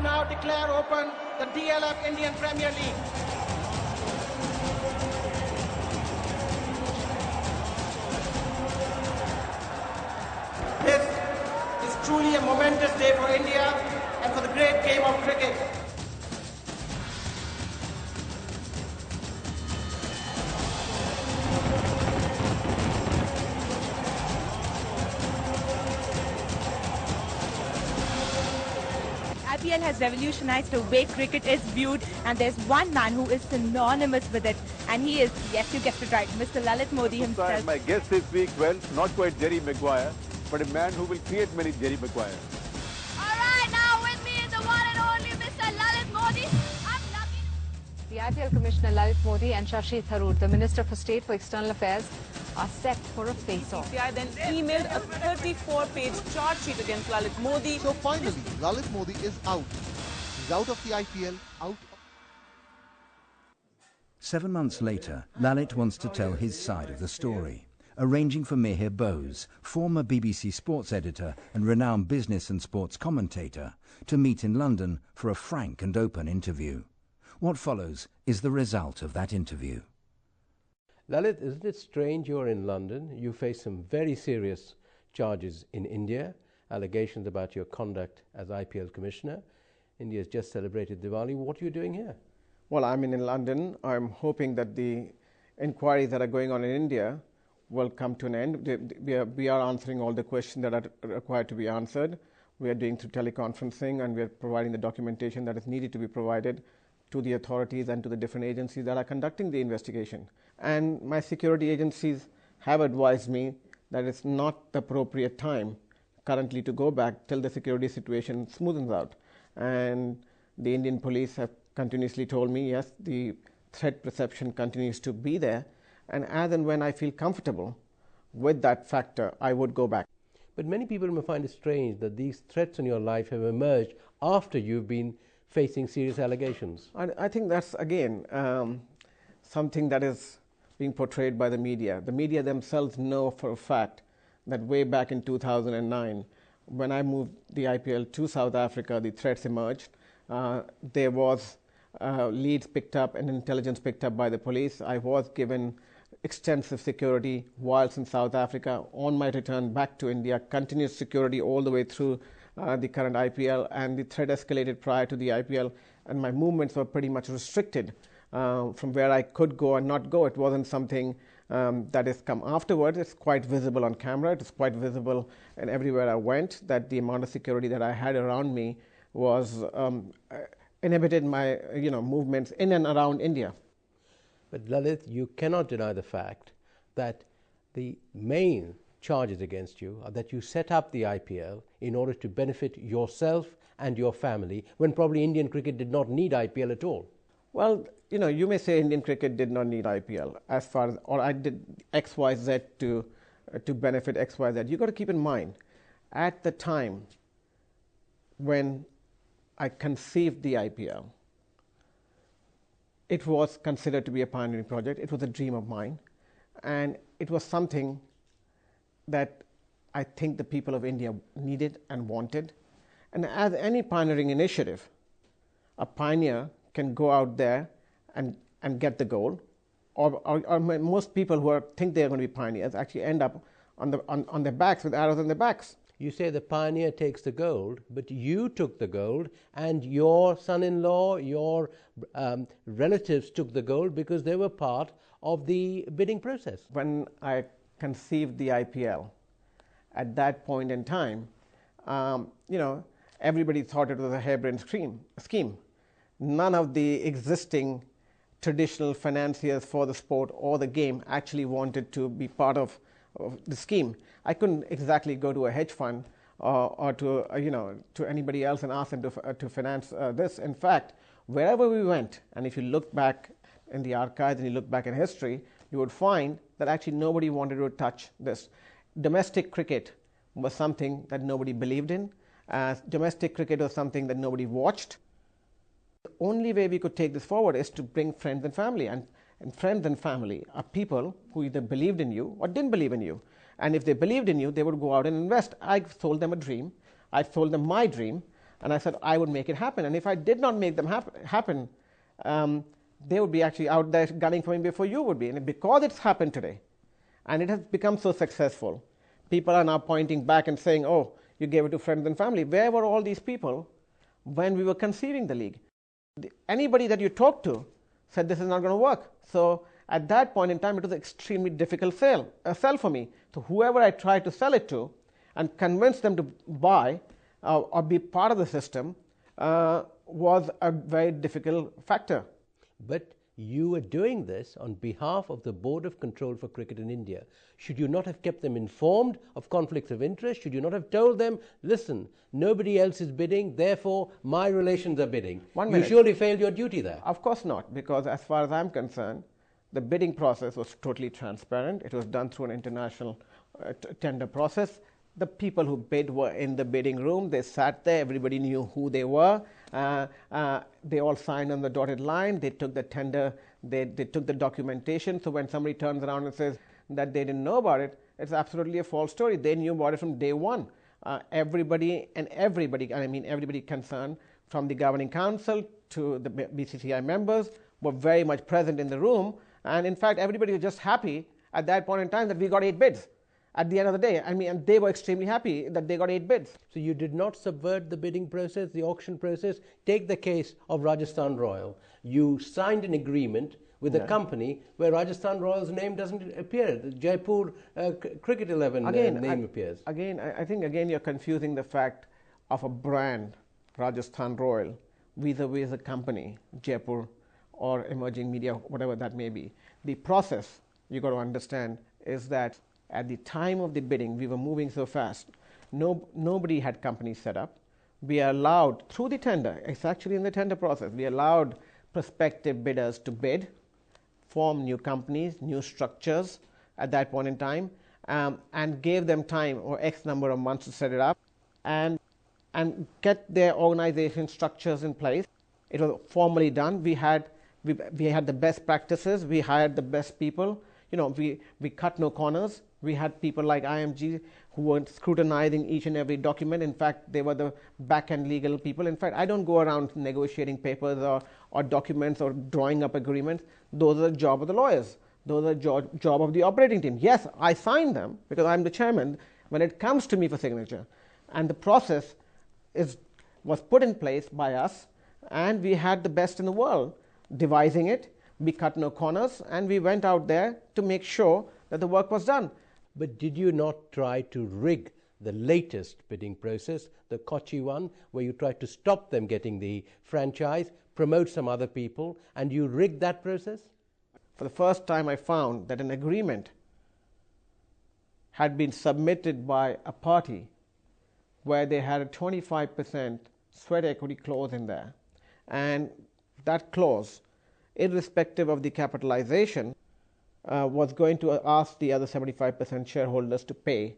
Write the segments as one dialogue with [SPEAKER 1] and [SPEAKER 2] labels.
[SPEAKER 1] I now declare open the DLF Indian Premier League. This is truly a momentous day for India and for the great game of cricket.
[SPEAKER 2] IPL has revolutionized the way cricket is viewed, and there's one man who is synonymous with it, and he is, yes, you guessed it right, Mr. Lalit Modi himself.
[SPEAKER 3] My guest this week, well, not quite Jerry Maguire, but a man who will create many Jerry Maguires.
[SPEAKER 4] All right, now with me is the one and only Mr. Lalit Modi. I'm lucky.
[SPEAKER 5] The IPL Commissioner Lalit Modi and Shashi Tharoor, the Minister for State for External Affairs, are set for a face-off.
[SPEAKER 6] CCI then emailed a 34-page charge sheet against Lalit Modi.
[SPEAKER 7] So finally, Lalit Modi is out. He's out of the IPL, out.
[SPEAKER 8] 7 months later, Lalit wants to tell his side of the story, arranging for Mihir Bose, former BBC sports editor and renowned business and sports commentator, to meet in London for a frank and open interview. What follows is the result of that interview.
[SPEAKER 9] Lalit, isn't it strange you're in London? You face some very serious charges in India, allegations about your conduct as IPL Commissioner. India's just celebrated Diwali. What are you doing here?
[SPEAKER 1] Well, I'm in London. I'm hoping that the inquiries that are going on in India will come to an end. We are answering all the questions that are required to be answered. We are doing through teleconferencing, and we are providing the documentation that is needed to be provided to the authorities and to the different agencies that are conducting the investigation. And my security agencies have advised me that it's not the appropriate time currently to go back till the security situation smoothens out. And the Indian police have continuously told me, yes, the threat perception continues to be there, and as and when I feel comfortable with that factor, I would go back.
[SPEAKER 9] But many people may find it strange that these threats on your life have emerged after you've been facing serious allegations.
[SPEAKER 1] I think that's, again, something that is being portrayed by the media. The media themselves know for a fact that way back in 2009, when I moved the IPL to South Africa, the threats emerged. There was leads picked up and intelligence picked up by the police. I was given extensive security whilst in South Africa. On my return back to India, continuous security all the way through the current IPL, and the threat escalated prior to the IPL, and my movements were pretty much restricted from where I could go and not go. It wasn't something that has come afterwards. It's quite visible on camera. It's quite visible, and everywhere I went, that the amount of security that I had around me was inhibited my movements in and around India.
[SPEAKER 9] But Lalit, you cannot deny the fact that the main charges against you are that you set up the IPL in order to benefit yourself and your family, when probably Indian cricket did not need IPL at all.
[SPEAKER 1] Well, you may say Indian cricket did not need IPL as far as, or I did X, Y, Z to benefit X, Y, Z. You've got to keep in mind, at the time when I conceived the IPL, it was considered to be a pioneering project. It was a dream of mine, and it was something that I think the people of India needed and wanted. And as any pioneering initiative, a pioneer can go out there and get the goal, or most people who think they're going to be pioneers actually end up on their backs with arrows on their backs.
[SPEAKER 9] You say the pioneer takes the gold, but you took the gold, and your son-in-law, your relatives took the gold because they were part of the bidding process.
[SPEAKER 1] When I conceived the IPL, at that point in time, everybody thought it was a harebrained scheme. None of the existing traditional financiers for the sport or the game actually wanted to be part of the scheme. I couldn't exactly go to a hedge fund or to anybody else and ask them to finance this. In fact, wherever we went, and if you look back in the archives and you look back in history, you would find that actually nobody wanted to touch this. Domestic cricket was something that nobody believed in. Domestic cricket was something that nobody watched. The only way we could take this forward is to bring friends and family. And friends and family are people who either believed in you or didn't believe in you. And if they believed in you, they would go out and invest. I sold them a dream. I told them my dream. And I said I would make it happen. And if I did not make them happen, they would be actually out there gunning for me before you would be. And because it's happened today, and it has become so successful, people are now pointing back and saying, oh, you gave it to friends and family. Where were all these people when we were conceiving the league? Anybody that you talked to said this is not going to work. So at that point in time, it was an extremely difficult sell for me. So whoever I tried to sell it to and convince them to buy or be part of the system was a very difficult factor.
[SPEAKER 9] But you were doing this on behalf of the Board of Control for Cricket in India. Should you not have kept them informed of conflicts of interest? Should you not have told them, listen, nobody else is bidding, therefore my relations are bidding? You surely failed your duty there.
[SPEAKER 1] Of course not, because as far as I'm concerned, the bidding process was totally transparent. It was done through an international tender process. The people who bid were in the bidding room. They sat there. Everybody knew who they were. They all signed on the dotted line. They took the tender. They took the documentation. So when somebody turns around and says that they didn't know about it, it's absolutely a false story. They knew about it from day one. Everybody, and I mean everybody concerned, from the governing council to the BCCI members, were very much present in the room. And in fact, everybody was just happy at that point in time that we got 8 bids. At the end of the day, I mean, and they were extremely happy that they got 8 bids.
[SPEAKER 9] So you did not subvert the bidding process, the auction process. Take the case of Rajasthan Royal. You signed an agreement with a company where Rajasthan Royal's name doesn't appear. The Jaipur Cricket 11 name appears.
[SPEAKER 1] I think you're confusing the fact of a brand, Rajasthan Royal, vis-a-vis a company, Jaipur or Emerging Media, whatever that may be. The process, you got to understand, is that at the time of the bidding, we were moving so fast. Nobody had companies set up. We allowed, through the tender, it's actually in the tender process, we allowed prospective bidders to bid, form new companies, new structures at that point in time, and gave them time or X number of months to set it up and get their organization structures in place. It was formally done. We had the best practices. We hired the best people. We cut no corners. We had people like IMG who were scrutinizing each and every document. In fact, they were the back-end legal people. In fact, I don't go around negotiating papers or documents or drawing up agreements. Those are the job of the lawyers. Those are the job of the operating team. Yes, I sign them because I'm the chairman when it comes to me for signature. And the process was put in place by us, and we had the best in the world devising it. We cut no corners, and we went out there to make sure that the work was done.
[SPEAKER 9] But did you not try to rig the latest bidding process, the Kochi one, where you tried to stop them getting the franchise, promote some other people, and you rigged that process?
[SPEAKER 1] For the first time, I found that an agreement had been submitted by a party where they had a 25% sweat equity clause in there. And that clause, irrespective of the capitalization, was going to ask the other 75% shareholders to pay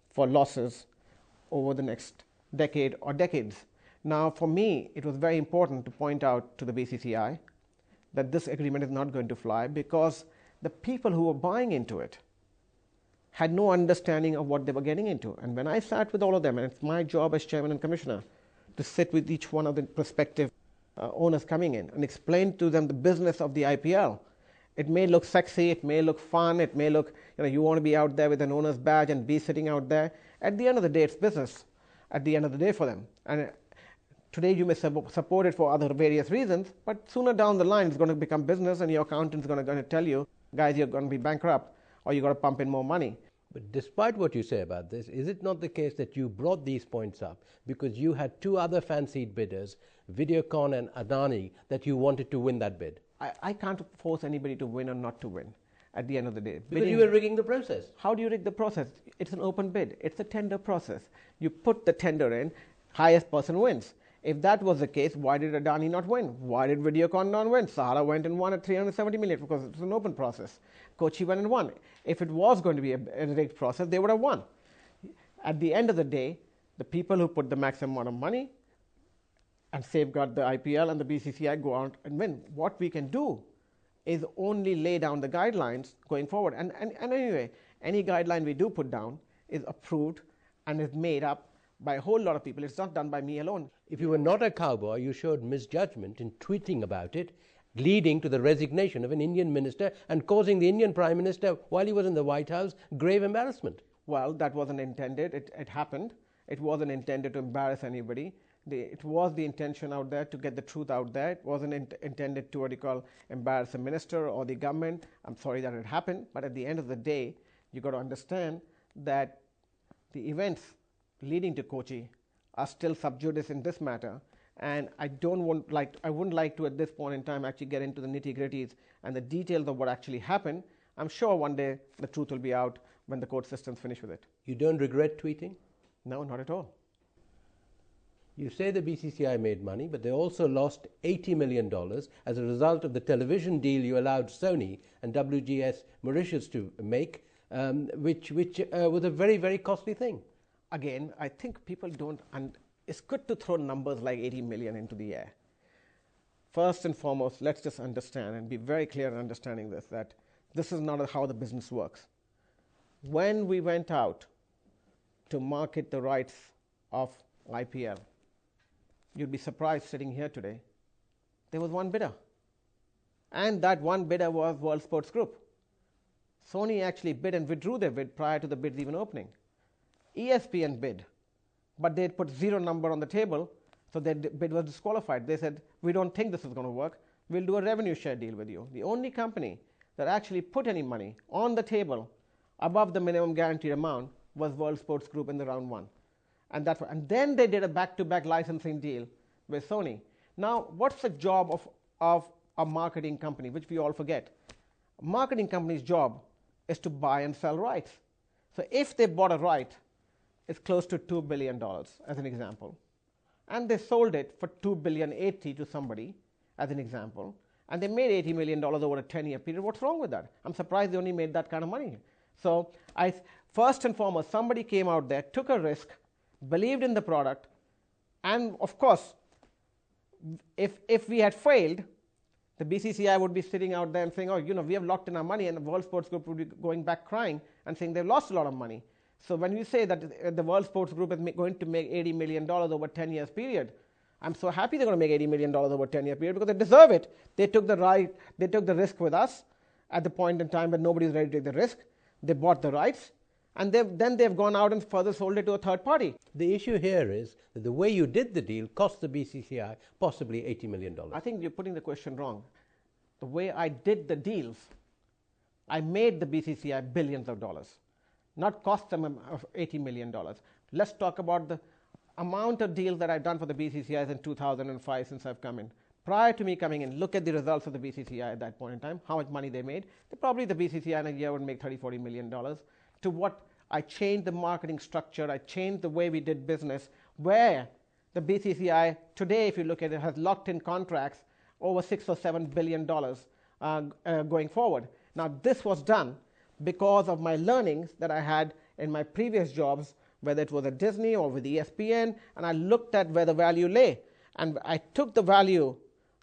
[SPEAKER 1] for losses over the next decade or decades. Now, for me, it was very important to point out to the BCCI that this agreement is not going to fly because the people who were buying into it had no understanding of what they were getting into. And when I sat with all of them, and it's my job as chairman and commissioner to sit with each one of the prospective owners coming in and explain to them the business of the IPL. It may look sexy, it may look fun, it may look, you want to be out there with an owner's badge and be sitting out there. At the end of the day, it's business. At the end of the day for them. And today you may support it for other various reasons, but sooner down the line it's going to become business, and your accountant's going to tell you, guys, you're going to be bankrupt or you've got to pump in more money.
[SPEAKER 9] But despite what you say about this, is it not the case that you brought these points up because you had 2 other fancied bidders, Videocon and Adani, that you wanted to win that bid?
[SPEAKER 1] I can't force anybody to win or not to win at the end of the day.
[SPEAKER 9] Because you were rigging the process.
[SPEAKER 1] How do you rig the process? It's an open bid. It's a tender process. You put the tender in, highest person wins. If that was the case, why did Adani not win? Why did Videocon not win? Sahara went and won at 370 million because it's an open process. Kochi went and won. If it was going to be a rigged process, they would have won. At the end of the day, the people who put the maximum amount of money and safeguard the IPL and the BCCI go out and win. What we can do is only lay down the guidelines going forward. And anyway, any guideline we do put down is approved and is made up by a whole lot of people. It's not done by me alone.
[SPEAKER 9] If you were not a cowboy, you showed misjudgment in tweeting about it, leading to the resignation of an Indian minister and causing the Indian Prime Minister, while he was in the White House, grave embarrassment.
[SPEAKER 1] Well, that wasn't intended. It happened. It wasn't intended to embarrass anybody. It was the intention out there to get the truth out there. It wasn't intended to, what you call, embarrass a minister or the government. I'm sorry that it happened, but at the end of the day, you got to understand that the events leading to Kochi are still sub judice in this matter, and I wouldn't like to at this point in time actually get into the nitty-gritties and the details of what actually happened. I'm sure one day the truth will be out when the court system's finished with it.
[SPEAKER 9] You don't regret tweeting?
[SPEAKER 1] No, not at all.
[SPEAKER 9] You say the BCCI made money, but they also lost $80 million as a result of the television deal you allowed Sony and WGS Mauritius to make, which was a very, very costly thing.
[SPEAKER 1] Again, I think people don't, and it's good to throw numbers like 80 million into the air. First and foremost, let's just understand and be very clear in understanding this, that this is not how the business works. When we went out to market the rights of IPL, you'd be surprised sitting here today, there was one bidder. And that one bidder was World Sports Group. Sony actually bid and withdrew their bid prior to the bids even opening. ESPN bid, but they put zero number on the table, so their bid was disqualified. They said, we don't think this is going to work. We'll do a revenue share deal with you. The only company that actually put any money on the table above the minimum guaranteed amount was World Sports Group in the round one. And then they did a back-to-back licensing deal with Sony. Now, what's the job of a marketing company, which we all forget? A marketing company's job is to buy and sell rights. So if they bought a right, it's close to $2 billion, as an example. And they sold it for $2.80 billion to somebody, as an example. And they made $80 million over a 10-year period. What's wrong with that? I'm surprised they only made that kind of money. So first and foremost, somebody came out there, took a risk, believed in the product, and of course, if we had failed, the BCCI would be sitting out there and saying, oh, we have locked in our money, and the World Sports Group would be going back crying and saying they've lost a lot of money. So when you say that the World Sports Group is going to make $80 million over a 10 years period, I'm so happy they're going to make $80 million over a 10-year period because they deserve it. They took the risk with us at the point in time when nobody's ready to take the risk. They bought the rights, and then they've gone out and further sold it to a third party.
[SPEAKER 9] The issue here is that the way you did the deal cost the BCCI possibly $80 million.
[SPEAKER 1] I think you're putting the question wrong. The way I did the deals, I made the BCCI billions of dollars, not cost them $80 million. Let's talk about the amount of deals that I've done for the BCCI in 2005 since I've come in. Prior to me coming in, look at the results of the BCCI at that point in time, how much money they made. Probably the BCCI in a year would make $30-40 million. To what I changed the marketing structure, I changed the way we did business, where the BCCI today, if you look at it, has locked in contracts over $6 or $7 billion going forward. Now, this was done because of my learnings that I had in my previous jobs, whether it was at Disney or with ESPN, and I looked at where the value lay. And I took the value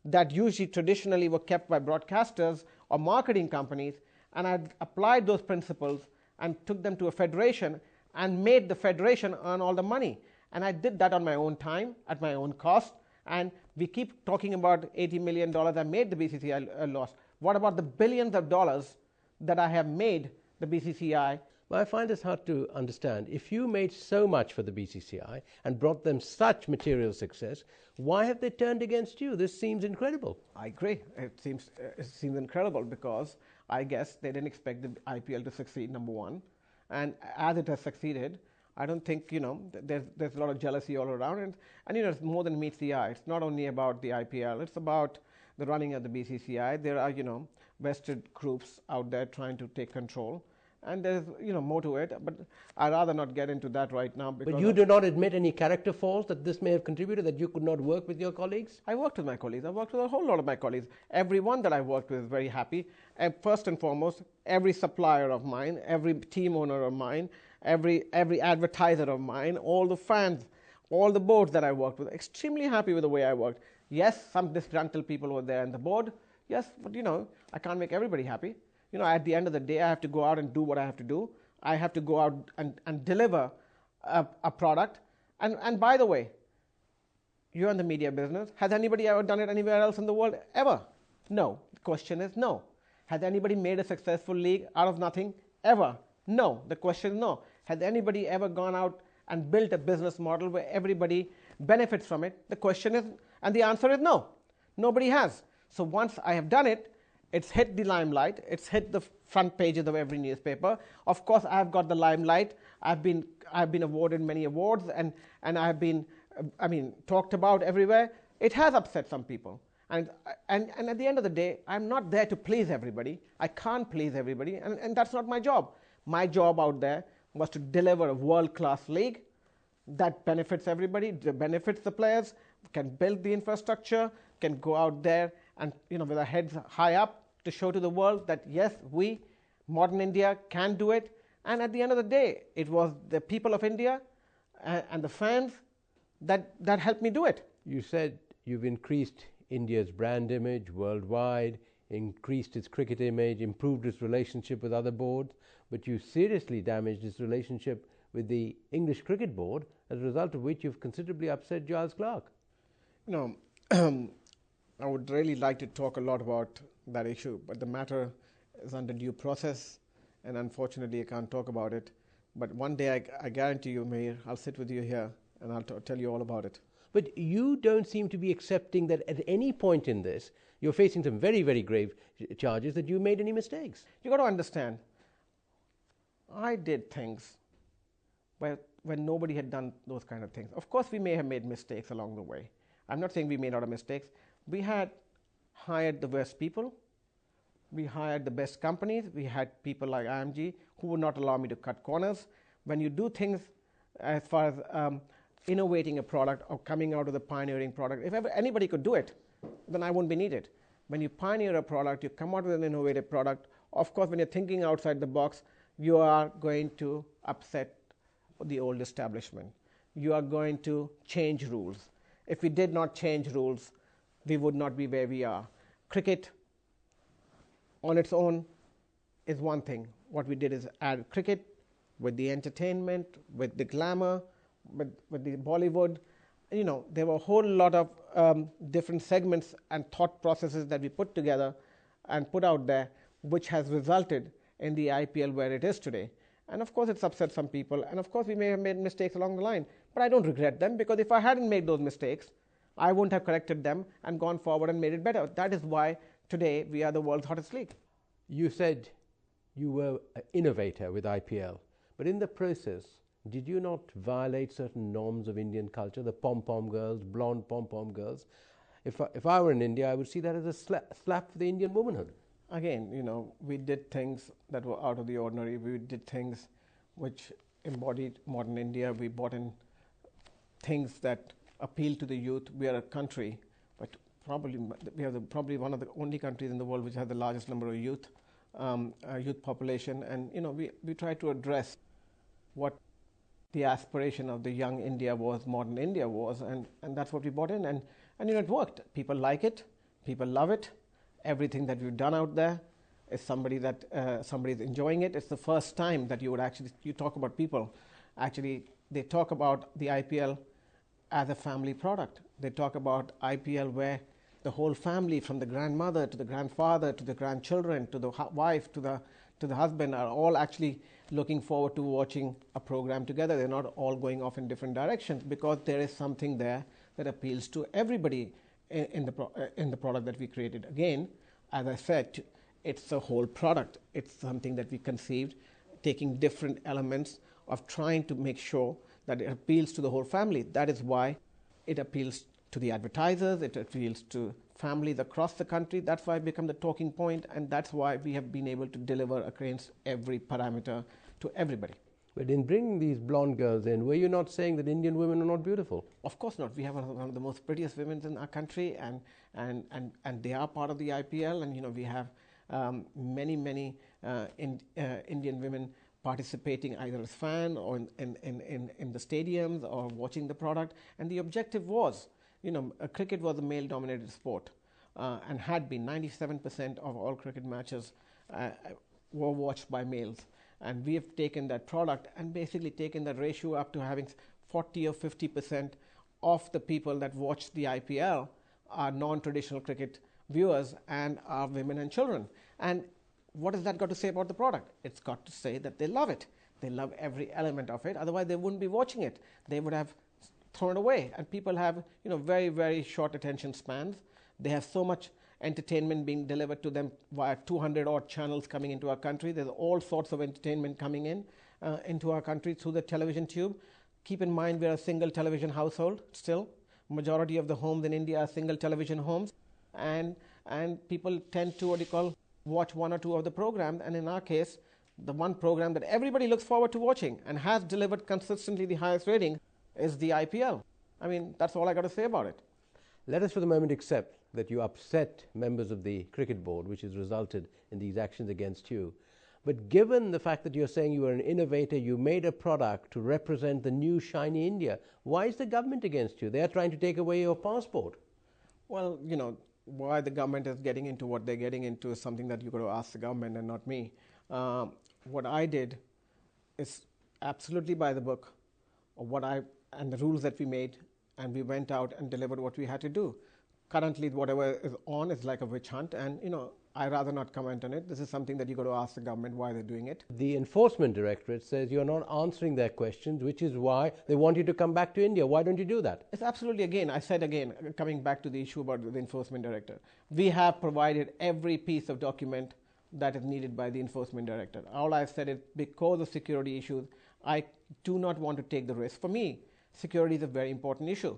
[SPEAKER 1] that usually traditionally were kept by broadcasters or marketing companies, and I applied those principles and took them to a federation and made the federation earn all the money. And I did that on my own time, at my own cost. And we keep talking about $80 million I made the BCCI lost. What about the billions of dollars that I have made the BCCI?
[SPEAKER 9] Well, I find this hard to understand. If you made so much for the BCCI and brought them such material success, why have they turned against you? This seems incredible.
[SPEAKER 1] I agree. It seems incredible because I guess they didn't expect the IPL to succeed, number one. And as it has succeeded, I don't think, there's a lot of jealousy all around. And it's more than meets the eye. It's not only about the IPL. It's about the running of the BCCI. There are, vested groups out there trying to take control. And there's, more to it, but I'd rather not get into that right now.
[SPEAKER 9] But you do not admit any character faults that this may have contributed, that you could not work with your colleagues?
[SPEAKER 1] I worked with my colleagues. I worked with a whole lot of my colleagues. Everyone that I worked with is very happy. And first and foremost, every supplier of mine, every team owner of mine, every advertiser of mine, all the fans, all the boards that I worked with, extremely happy with the way I worked. Yes, some disgruntled people were there in the board. Yes, but I can't make everybody happy. At the end of the day, I have to go out and do what I have to do. I have to go out and deliver a product. And by the way, you're in the media business. Has anybody ever done it anywhere else in the world? Ever? No. The question is no. Has anybody made a successful league out of nothing? Ever? No. The question is no. Has anybody ever gone out and built a business model where everybody benefits from it? The question is, and the answer is no. Nobody has. So once I have done it, it's hit the limelight. It's hit the front pages of every newspaper. Of course, I've got the limelight. I've been awarded many awards, and I've been, talked about everywhere. It has upset some people. And at the end of the day, I'm not there to please everybody. I can't please everybody, and that's not my job. My job out there was to deliver a world-class league that benefits everybody, benefits the players, can build the infrastructure, can go out there and, with our heads high up to show to the world that, yes, we, modern India, can do it. And at the end of the day, it was the people of India and the fans that helped me do it.
[SPEAKER 9] You said you've increased India's brand image worldwide, increased its cricket image, improved its relationship with other boards, but you seriously damaged its relationship with the English Cricket Board, as a result of which you've considerably upset Giles Clarke.
[SPEAKER 1] I would really like to talk a lot about that issue, but the matter is under due process, and unfortunately I can't talk about it. But one day, I guarantee you, Mihir, I'll sit with you here and I'll tell you all about it.
[SPEAKER 9] But you don't seem to be accepting that at any point in this, you're facing some very, very grave charges that you made any mistakes.
[SPEAKER 1] You got to understand, I did things when nobody had done those kind of things. Of course, we may have made mistakes along the way. I'm not saying we made a lot of mistakes. We had hired the best people. We hired the best companies. We had people like IMG who would not allow me to cut corners. When you do things as far as innovating a product or coming out with a pioneering product, if ever anybody could do it, then I wouldn't be needed. When you pioneer a product, you come out with an innovative product, of course, when you're thinking outside the box, you are going to upset the old establishment. You are going to change rules. If we did not change rules, we would not be where we are. Cricket on its own is one thing. What we did is add cricket with the entertainment, with the glamour, with the Bollywood. There were a whole lot of different segments and thought processes that we put together and put out there, which has resulted in the IPL where it is today. And of course, it's upset some people. And of course, we may have made mistakes along the line. But I don't regret them, because if I hadn't made those mistakes, I wouldn't have corrected them and gone forward and made it better. That is why today we are the world's hottest league.
[SPEAKER 9] You said you were an innovator with IPL. But in the process, did you not violate certain norms of Indian culture, the pom-pom girls, blonde pom-pom girls? If I were in India, I would see that as a slap for the Indian womanhood.
[SPEAKER 1] Again, we did things that were out of the ordinary. We did things which embodied modern India. We brought in things that appeal to the youth. We are a country, but probably one of the only countries in the world which has the largest number of youth population. And we try to address what the aspiration of the young India was, modern India was, and that's what we brought in. And it worked. People like it. People love it. Everything that we've done out there is somebody's enjoying it. It's the first time that you talk about people. Actually, they talk about the IPL as a family product. They talk about IPL where the whole family, from the grandmother to the grandfather to the grandchildren to the wife to the husband, are all actually looking forward to watching a program together. They're not all going off in different directions, because there is something there that appeals to everybody in the product that we created. Again, as I said, it's a whole product. It's something that we conceived, taking different elements of trying to make sure that it appeals to the whole family. That is why it appeals to the advertisers, it appeals to families across the country. That's why it became the talking point, and that's why we have been able to deliver against every parameter to everybody.
[SPEAKER 9] But in bringing these blonde girls in, were you not saying that Indian women are not beautiful?
[SPEAKER 1] Of course not. We have one of the most prettiest women in our country, and they are part of the IPL. And we have many Indian women participating either as fans or in the stadiums or watching the product. And the objective was, cricket was a male-dominated sport, and had been 97% of all cricket matches were watched by males. And we have taken that product and basically taken that ratio up to having 40 or 50% of the people that watch the IPL are non-traditional cricket viewers and are women and children. And what has that got to say about the product? It's got to say that they love it. They love every element of it. Otherwise, they wouldn't be watching it. They would have thrown it away. And people have, very, very short attention spans. They have so much entertainment being delivered to them via 200 odd channels coming into our country. There's all sorts of entertainment coming into our country through the television tube. Keep in mind, we're a single television household still. Majority of the homes in India are single television homes. And people tend to, watch one or two of the programs. And in our case, the one program that everybody looks forward to watching and has delivered consistently the highest rating is the IPL. I mean, that's all I got to say about it.
[SPEAKER 9] Let us for the moment accept that you upset members of the cricket board, which has resulted in these actions against you. But given the fact that you're saying you are an innovator, you made a product to represent the new shiny India, why is the government against you? They are trying to take away your passport.
[SPEAKER 1] Well, why the government is getting into what they're getting into is something that you've got to ask the government and not me. What I did is absolutely by the book of and the rules that we made, and we went out and delivered what we had to do. Currently, whatever is on is like a witch hunt, and I'd rather not comment on it. This is something that you've got to ask the government why they're doing it.
[SPEAKER 9] The Enforcement Directorate says you're not answering their questions, which is why they want you to come back to India. Why don't you do that?
[SPEAKER 1] It's absolutely, coming back to the issue about the Enforcement Director. We have provided every piece of document that is needed by the Enforcement Director. All I've said is because of security issues, I do not want to take the risk. For me, security is a very important issue.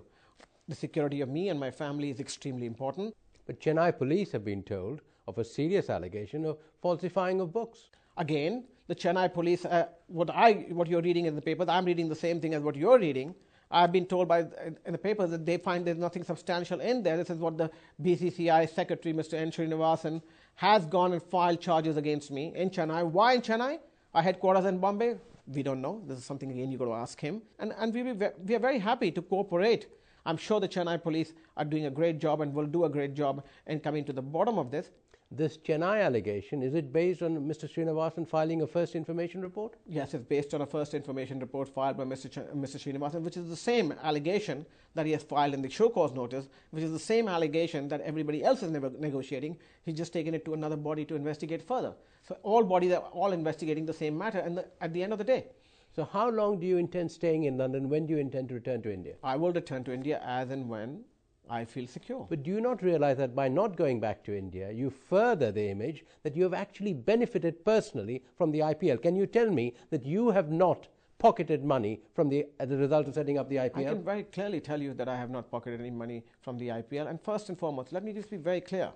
[SPEAKER 1] The security of me and my family is extremely important.
[SPEAKER 9] But Chennai police have been told of a serious allegation of falsifying of books.
[SPEAKER 1] Again, the Chennai police, what you're reading in the papers, I'm reading the same thing as what you're reading. I've been told in the papers that they find there's nothing substantial in there. This is what the BCCI Secretary, Mr. N. Srinivasan, has gone and filed charges against me in Chennai. Why in Chennai? Our headquarters in Bombay? We don't know. This is something, again, you've got to ask him. And we are very happy to cooperate. I'm sure the Chennai police are doing a great job and will do a great job in coming to the bottom of this.
[SPEAKER 9] This Chennai allegation, is it based on Mr. Srinivasan filing a first information report?
[SPEAKER 1] Yes, it's based on a first information report filed by Mr. Srinivasan, which is the same allegation that he has filed in the show cause notice, which is the same allegation that everybody else is negotiating. He's just taken it to another body to investigate further. So all bodies are all investigating the same matter at the end of the day.
[SPEAKER 9] So how long do you intend staying in London? When do you intend to return to India?
[SPEAKER 1] I will return to India as and when I feel secure.
[SPEAKER 9] But do you not realize that by not going back to India, you further the image that you have actually benefited personally from the IPL? Can you tell me that you have not pocketed money from as a result of setting up the IPL?
[SPEAKER 1] I can very clearly tell you that I have not pocketed any money from the IPL. And first and foremost, let me just be very clear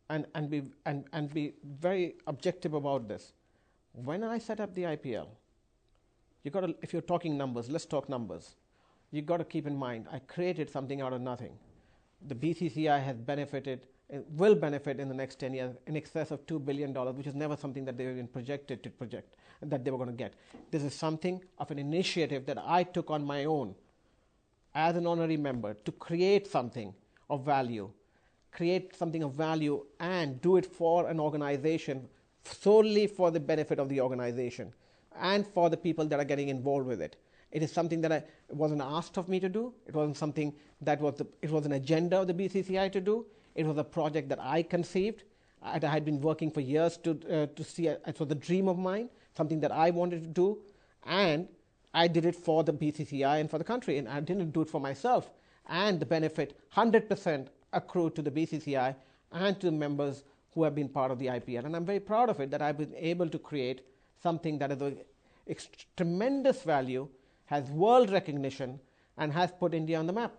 [SPEAKER 1] and be very objective about this. When I set up the IPL, if you're talking numbers, let's talk numbers. You've got to keep in mind, I created something out of nothing. The BCCI has benefited, will benefit in the next 10 years in excess of $2 billion, which is never something that they were even projected to project, that they were going to get. This is something of an initiative that I took on my own as an honorary member to create something of value and do it for an organization, solely for the benefit of the organization and for the people that are getting involved with it. It is something that it wasn't asked of me to do. It wasn't something that it was an agenda of the BCCI to do. It was a project that I conceived. I had been working for years to see. It was a dream of mine, something that I wanted to do, and I did it for the BCCI and for the country, and I didn't do it for myself. And the benefit, 100% accrued to the BCCI and to the members who have been part of the IPL. And I'm very proud of it that I've been able to create something that is of tremendous value, has world recognition, and has put India on the map.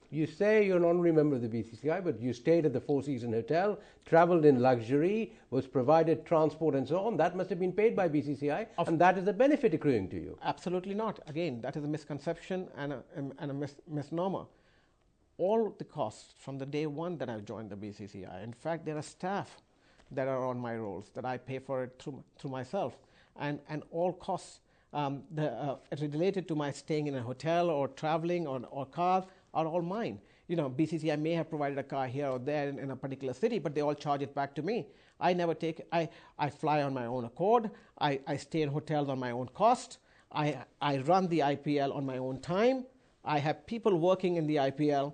[SPEAKER 9] You say you're an honorary member of the BCCI, but you stayed at the Four Seasons Hotel, travelled in luxury, was provided transport and so on. That must have been paid by BCCI, and that is a benefit accruing to you.
[SPEAKER 1] Absolutely not. Again, that is a misconception and a misnomer. All the costs from the day one that I've joined the BCCI, in fact, there are staff that are on my rolls, that I pay for it through myself, and all costs related to my staying in a hotel or traveling or cars are all mine. BCCI may have provided a car here or there in a particular city, but they all charge it back to me. I never take it. I fly on my own accord. I stay in hotels on my own cost. I run the IPL on my own time. I have people working in the IPL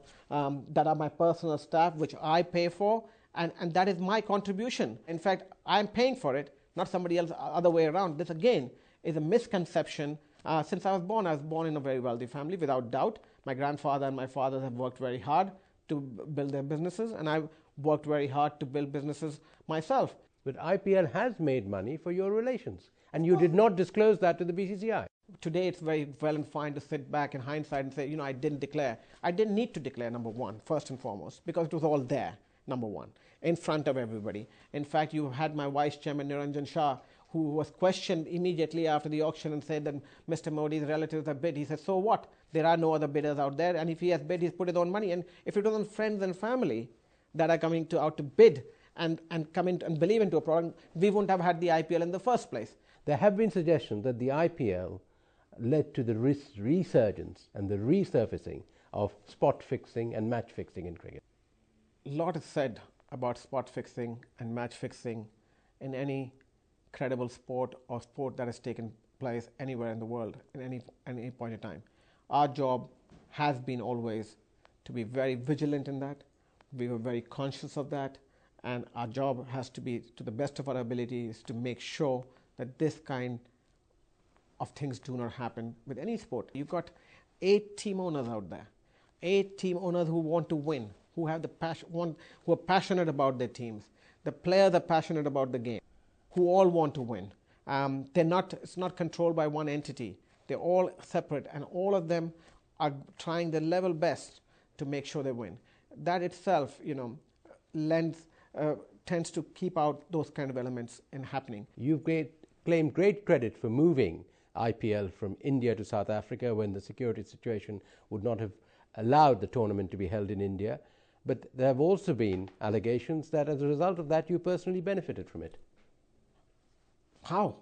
[SPEAKER 1] that are my personal staff, which I pay for, and that is my contribution. In fact, I'm paying for it, not somebody else, other way around. This, again, is a misconception. Since I was born in a very wealthy family, without doubt. My grandfather and my father have worked very hard to build their businesses, and I've worked very hard to build businesses myself.
[SPEAKER 9] But IPL has made money for your relations, and you did not disclose that to the BCCI.
[SPEAKER 1] Today, it's very well and fine to sit back in hindsight and say, I didn't declare. I didn't need to declare, number one, first and foremost, because it was all there, number one, in front of everybody. In fact, you had my vice chairman, Niranjan Shah, who was questioned immediately after the auction and said that Mr. Modi's relatives have bid. He said, so what? There are no other bidders out there, and if he has bid, he's put his own money. And if it wasn't friends and family that are coming out to bid and come in and believe into a product, we wouldn't have had the IPL in the first place.
[SPEAKER 9] There have been suggestions that the IPL led to the resurgence and the resurfacing of spot fixing and match fixing in cricket.
[SPEAKER 1] A lot is said about spot fixing and match fixing in any credible sport or sport that has taken place anywhere in the world at any point in time. Our job has been always to be very vigilant in that. We were very conscious of that, and our job has to be, to the best of our abilities, to make sure that this kind of things do not happen with any sport. You've got 8 team owners out there, 8 team owners who want to win, who have the who are passionate about their teams. The players are passionate about the game, who all want to win. It's not controlled by one entity. They're all separate, and all of them are trying their level best to make sure they win. That itself, tends to keep out those kind of elements in happening.
[SPEAKER 9] You've claimed great credit for moving IPL from India to South Africa when the security situation would not have allowed the tournament to be held in India. But there have also been allegations that as a result of that you personally benefited from it.
[SPEAKER 1] How?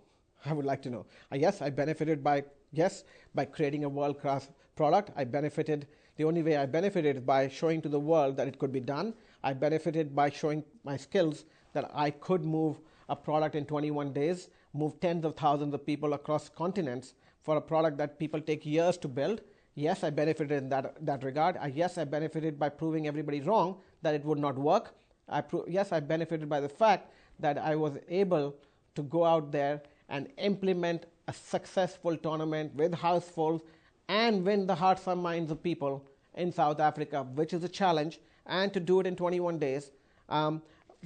[SPEAKER 1] I would like to know. Yes, I benefited by creating a world-class product. The only way I benefited is by showing to the world that it could be done. I benefited by showing my skills that I could move a product in 21 days, move tens of thousands of people across continents for a product that people take years to build. Yes, I benefited in that regard. Yes, I benefited by proving everybody wrong that it would not work. Yes, I benefited by the fact that I was able to go out there and implement a successful tournament with housefuls and win the hearts and minds of people in South Africa, which is a challenge, and to do it in 21 days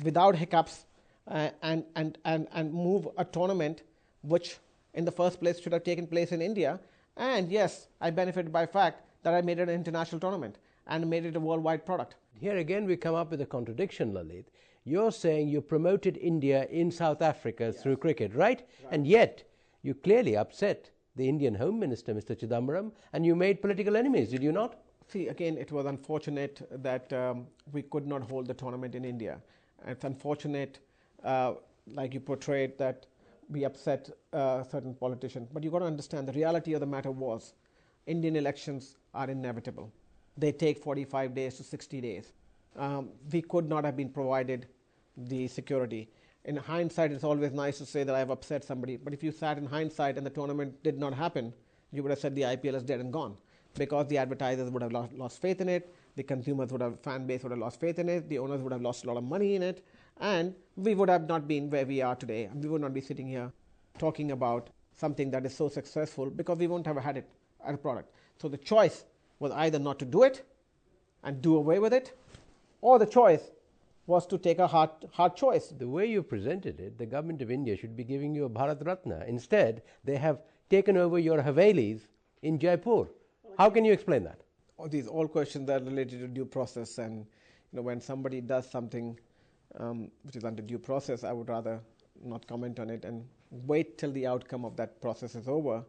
[SPEAKER 1] without hiccups and move a tournament which in the first place should have taken place in India. And yes, I benefited by the fact that I made it an international tournament and made it a worldwide product.
[SPEAKER 9] Here again we come up with a contradiction, Lalit. You're saying you promoted India in South Africa through cricket, right? And yet you clearly upset the Indian Home Minister, Mr. Chidambaram, and you made political enemies, did you not?
[SPEAKER 1] See, again, it was unfortunate that we could not hold the tournament in India. It's unfortunate, like you portrayed, that we upset certain politicians. But you've got to understand the reality of the matter was Indian elections are inevitable. They take 45 days to 60 days. We could not have been provided the security. In hindsight, it's always nice to say that I've upset somebody, but if you sat in hindsight and the tournament did not happen, you would have said the IPL is dead and gone, because the advertisers would have lost faith in it, the consumers fan base would have lost faith in it, the owners would have lost a lot of money in it, and we would have not been where we are today. We would not be sitting here talking about something that is so successful, because we won't have had it as a product. So the choice was either not to do it and do away with it, or the choice was to take a hard choice.
[SPEAKER 9] The way you presented it, the government of India should be giving you a Bharat Ratna. Instead, they have taken over your Havelis in Jaipur. How can you explain that?
[SPEAKER 1] These all questions are related to due process, and when somebody does something which is under due process, I would rather not comment on it and wait till the outcome of that process is over,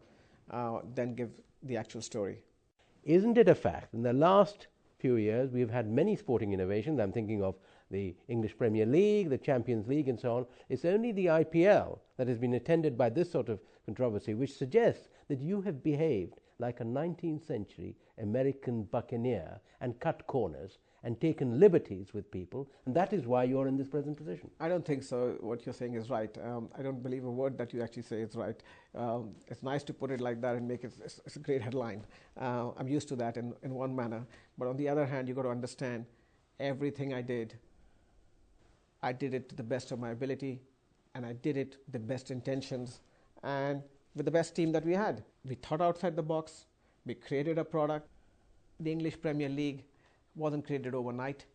[SPEAKER 1] then give the actual story.
[SPEAKER 9] Isn't it a fact in the last few years we've had many sporting innovations? I'm thinking of the English Premier League, the Champions League and so on. It's only the IPL that has been attended by this sort of controversy, which suggests that you have behaved like a 19th century American buccaneer and cut corners and taken liberties with people, and that is why you're in this present position.
[SPEAKER 1] I don't think so. What you're saying is right. I don't believe a word that you actually say is right. It's nice to put it like that and make it, it's a great headline. I'm used to that in one manner. But on the other hand, you've got to understand everything I did it to the best of my ability, and I did it with the best intentions and with the best team that we had. We thought outside the box. We created a product. The English Premier League wasn't created overnight.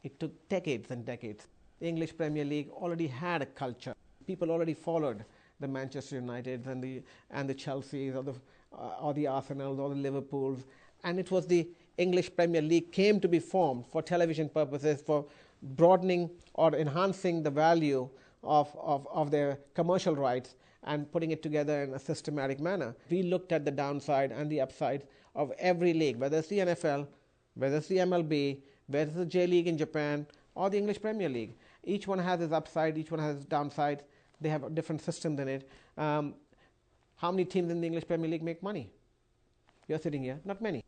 [SPEAKER 1] It took decades and decades. The English Premier League already had a culture. People already followed the Manchester Uniteds and the Chelseas or the Arsenals or the Liverpools. And it was the English Premier League came to be formed for television purposes, for broadening or enhancing the value of their commercial rights and putting it together in a systematic manner. We looked at the downside and the upside of every league, whether it's the NFL, whether it's the MLB, whether it's the J League in Japan, or the English Premier League. Each one has its upside, each one has its downside. They have a different system in it. How many teams in the English Premier League make money? You're sitting here, not many.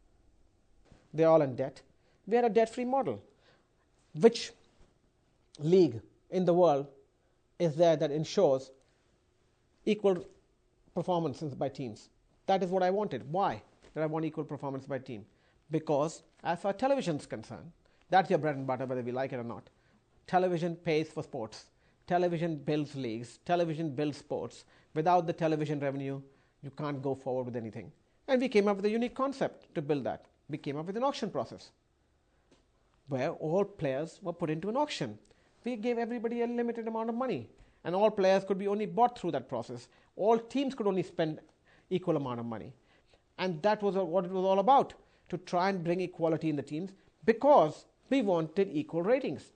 [SPEAKER 1] They're all in debt. We had a debt-free model. Which league in the world is there that ensures equal performances by teams? That is what I wanted. Why did I want equal performance by team? Because as far as television is concerned, that's your bread and butter, whether we like it or not. Television pays for sports. Television builds leagues. Television builds sports. Without the television revenue, you can't go forward with anything. And we came up with a unique concept to build that. We came up with an auction process where all players were put into an auction. We gave everybody a limited amount of money, and all players could be only bought through that process. All teams could only spend equal amount of money. And that was what it was all about, to try and bring equality in the teams, because we wanted equal ratings.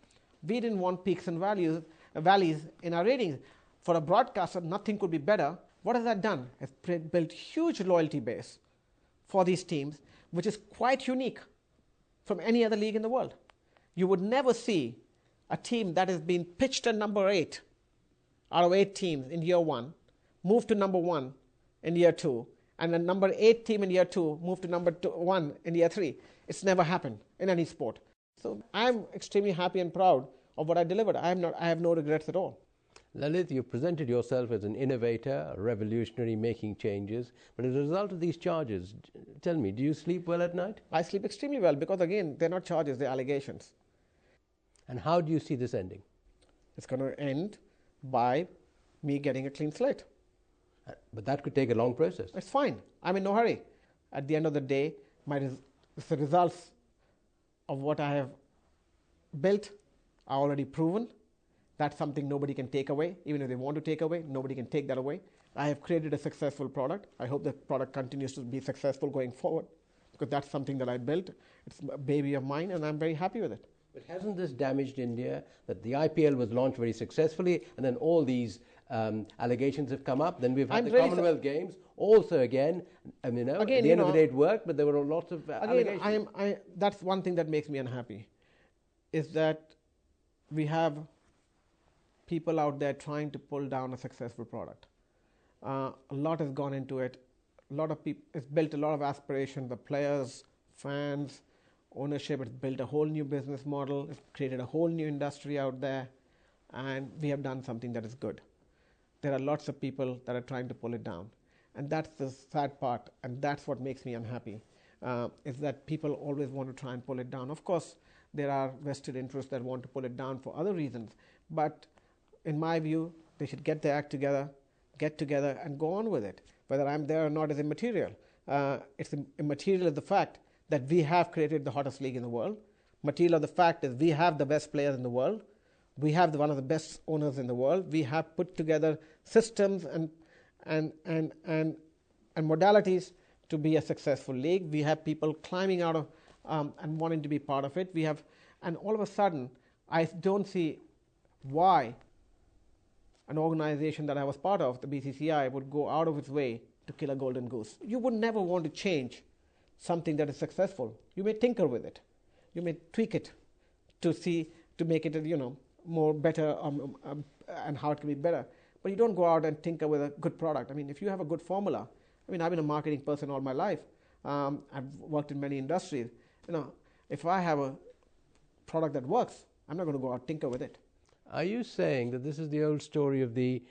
[SPEAKER 1] We didn't want peaks and valleys in our ratings. For a broadcaster, nothing could be better. What has that done? It's built huge loyalty base for these teams, which is quite unique from any other league in the world. You would never see a team that has been pitched at number 8 out of 8 teams in year 1, move to number 1 in year 2, and the number 8 team in year 2 move to number 1 in year 3. It's never happened in any sport. So I'm extremely happy and proud of what I delivered. I have no regrets at all.
[SPEAKER 9] Lalit, you presented yourself as an innovator, a revolutionary, making changes. But as a result of these charges, tell me, do you sleep well at night?
[SPEAKER 1] I sleep extremely well because, again, they're not charges, they're allegations.
[SPEAKER 9] And how do you see this ending?
[SPEAKER 1] It's going to end by me getting a clean slate.
[SPEAKER 9] But that could take a long process.
[SPEAKER 1] It's fine. I'm in no hurry. At the end of the day, it's the results of what I have built are already proven. That's something nobody can take away. Even if they want to take away, nobody can take that away. I have created a successful product. I hope the product continues to be successful going forward, because that's something that I built. It's a baby of mine, and I'm very happy with it.
[SPEAKER 9] But hasn't this damaged India, that the IPL was launched very successfully, and then all these allegations have come up? Then we've had the Commonwealth Games also again. I mean, at the end of the day it worked, but there were lots of allegations.
[SPEAKER 1] That's one thing that makes me unhappy, is that we have people out there trying to pull down a successful product. A lot has gone into it. A lot of people, it's built a lot of aspiration. The players, fans, ownership, it's built a whole new business model. It's created a whole new industry out there, and we have done something that is good. There are lots of people that are trying to pull it down, and that's the sad part, and that's what makes me unhappy, is that people always want to try and pull it down. Of course, there are vested interests that want to pull it down for other reasons, but in my view, they should get their act together, and go on with it. Whether I'm there or not is immaterial. It's immaterial is the fact that we have created the hottest league in the world. Material of the fact is we have the best players in the world. We have one of the best owners in the world. We have put together systems and modalities to be a successful league. We have people climbing out of and wanting to be part of it. And all of a sudden, I don't see why an organization that I was part of, the BCCI, would go out of its way to kill a golden goose. You would never want to change something that is successful. You may tinker with it. You may tweak it to make it, more better and how it can be better. But you don't go out and tinker with a good product. I mean, if you have a good formula, I've been a marketing person all my life. I've worked in many industries. If I have a product that works, I'm not going to go out and tinker with it.
[SPEAKER 9] Are you saying that this is the old story of the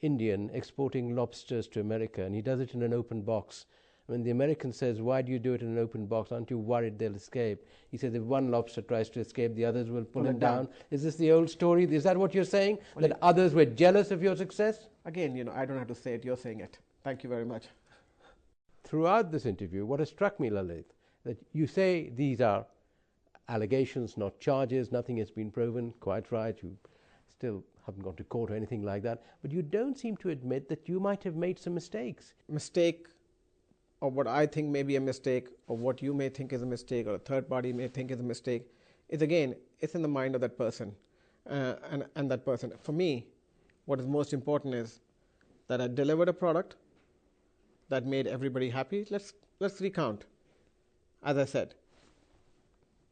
[SPEAKER 9] Indian exporting lobsters to America, and he does it in an open box? When the American says, why do you do it in an open box? Aren't you worried they'll escape? He says, if one lobster tries to escape, the others will pull him down. Is this the old story? Is that what you're saying? Well, that others were jealous of your success?
[SPEAKER 1] Again, I don't have to say it. You're saying it. Thank you very much.
[SPEAKER 9] Throughout this interview, what has struck me, Lalit, that you say these are allegations, not charges, nothing has been proven. Quite right. You still haven't gone to court or anything like that. But you don't seem to admit that you might have made some mistakes.
[SPEAKER 1] Mistake, or what I think may be a mistake, or what you may think is a mistake, or a third party may think is a mistake, is again, it's in the mind of that person. And that person. For me, what is most important is that I delivered a product that made everybody happy. Let's recount. As I said,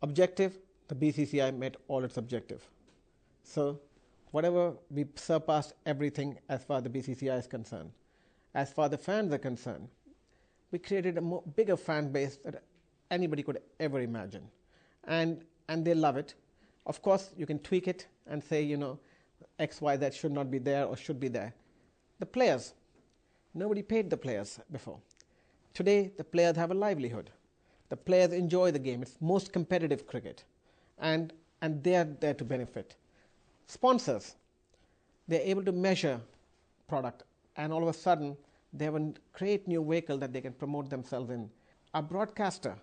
[SPEAKER 1] objective, the BCCI met all its objective. So whatever, we surpassed everything as far as the BCCI is concerned. As far as the fans are concerned, we created a bigger fan base that anybody could ever imagine. And they love it. Of course, you can tweak it and say, X, Y, Z should not be there or should be there. The players, nobody paid the players before. Today, the players have a livelihood. The players enjoy the game. It's most competitive cricket. And they are there to benefit. Sponsors, they're able to measure product, and all of a sudden, they have a great new vehicle that they can promote themselves in. Our broadcaster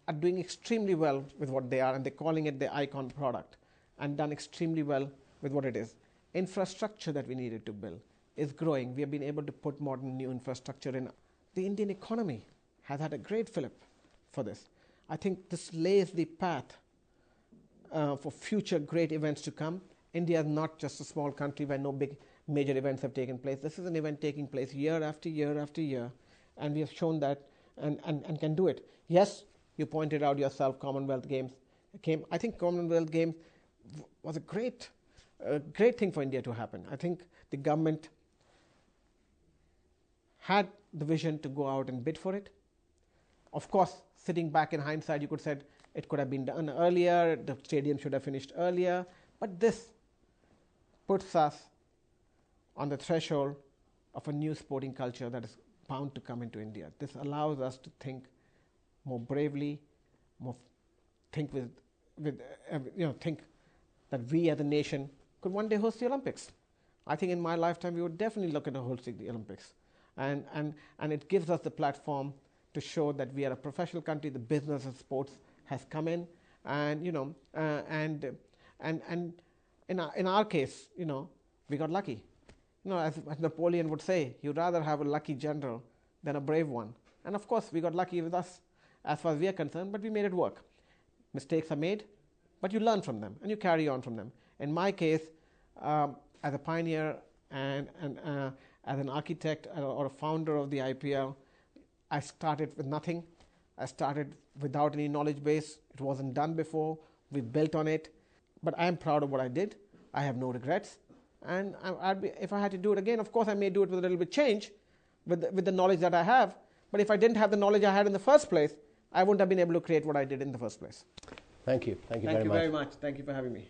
[SPEAKER 1] are doing extremely well with what they are, and they're calling it the icon product, and done extremely well with what it is. Infrastructure that we needed to build is growing. We have been able to put modern new infrastructure in. The Indian economy has had a great fillip for this. I think this lays the path for future great events to come. India is not just a small country where no big major events have taken place. This is an event taking place year after year after year, and we have shown that and can do it. Yes, you pointed out yourself, Commonwealth Games came. I think Commonwealth Games was a great thing for India to happen. I think the government had the vision to go out and bid for it. Of course, sitting back in hindsight, you could have said it could have been done earlier, the stadium should have finished earlier, but this puts us on the threshold of a new sporting culture that is bound to come into India. This allows us to think more bravely, think that we as a nation could one day host the Olympics. I think in my lifetime we would definitely look at hosting the Olympics, and it gives us the platform to show that we are a professional country. The business of sports has come in, and in our case, we got lucky. As Napoleon would say, you'd rather have a lucky general than a brave one. And of course, we got lucky with us as far as we are concerned, but we made it work. Mistakes are made, but you learn from them and you carry on from them. In my case, as a pioneer and as an architect or a founder of the IPL, I started with nothing. I started without any knowledge base. It wasn't done before. We built on it. But I am proud of what I did. I have no regrets. And if I had to do it again, of course I may do it with a little bit change with the knowledge that I have. But if I didn't have the knowledge I had in the first place, I wouldn't have been able to create what I did in the first place.
[SPEAKER 9] Thank you. Thank you very much.
[SPEAKER 1] Thank you very much. Thank you for having me.